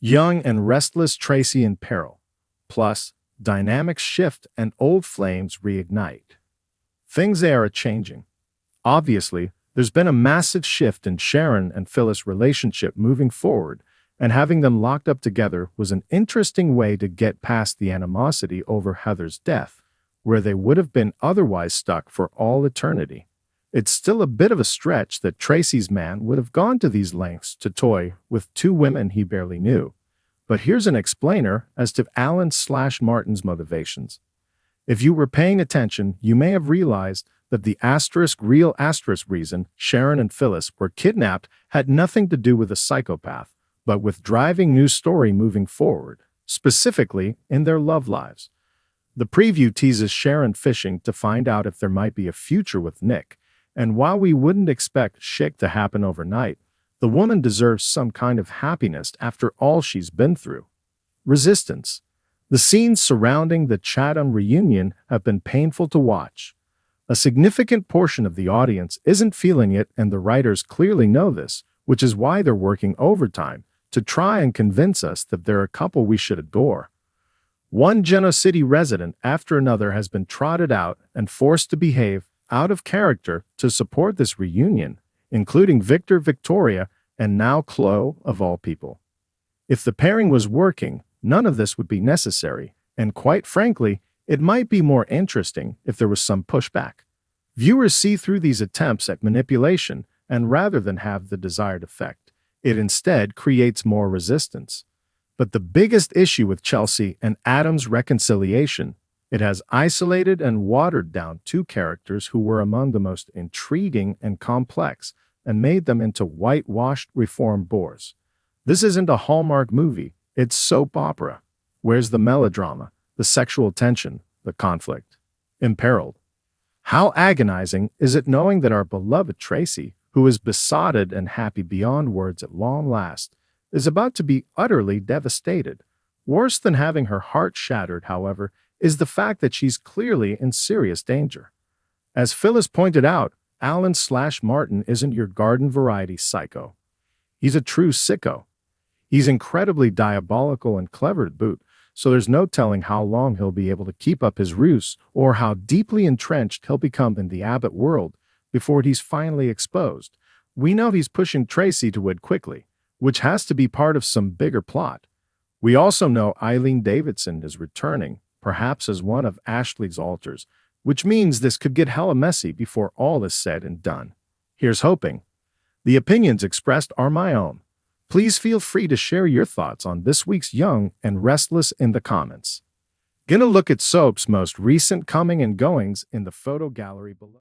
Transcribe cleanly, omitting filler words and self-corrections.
Young and restless Traci in peril, plus dynamics shift and old flames reignite. Things there are changing. Obviously, there's been a massive shift in Sharon and Phyllis' relationship moving forward, and having them locked up together was an interesting way to get past the animosity over Heather's death, where they would have been otherwise stuck for all eternity. It's still a bit of a stretch that Tracy's man would have gone to these lengths to toy with two women he barely knew. But here's an explainer as to Alan/Martin's motivations. If you were paying attention, you may have realized that the real reason Sharon and Phyllis were kidnapped had nothing to do with a psychopath, but with driving new story moving forward, specifically in their love lives. The preview teases Sharon fishing to find out if there might be a future with Nick, and while we wouldn't expect shit to happen overnight, the woman deserves some kind of happiness after all she's been through. Resistance. The scenes surrounding the Chatham reunion have been painful to watch. A significant portion of the audience isn't feeling it, and the writers clearly know this, which is why they're working overtime to try and convince us that they're a couple we should adore. One Genoa City resident after another has been trotted out and forced to behave out of character to support this reunion, including Victoria, and now Chloe, of all people. If the pairing was working, none of this would be necessary, and quite frankly, it might be more interesting if there was some pushback. Viewers see through these attempts at manipulation, and rather than have the desired effect, it instead creates more resistance. But the biggest issue with Chelsea and Adam's reconciliation, it has isolated and watered down two characters who were among the most intriguing and complex, and made them into whitewashed reform bores. This isn't a Hallmark movie, it's soap opera. Where's the melodrama, the sexual tension, the conflict? Imperiled. How agonizing is it knowing that our beloved Tracy, who is besotted and happy beyond words at long last, is about to be utterly devastated? Worse than having her heart shattered, however, is the fact that she's clearly in serious danger. As Phyllis pointed out, Alan/Martin isn't your garden variety psycho. He's a true sicko. He's incredibly diabolical and clever to boot, so there's no telling how long he'll be able to keep up his ruse or how deeply entrenched he'll become in the Abbott world before he's finally exposed. We know he's pushing Tracy to wed quickly, which has to be part of some bigger plot. We also know Eileen Davidson is returning, perhaps as one of Ashley's alters, which means this could get hella messy before all is said and done. Here's hoping. The opinions expressed are my own. Please feel free to share your thoughts on this week's Young and Restless in the comments. Gonna look at soap's most recent coming and goings in the photo gallery below.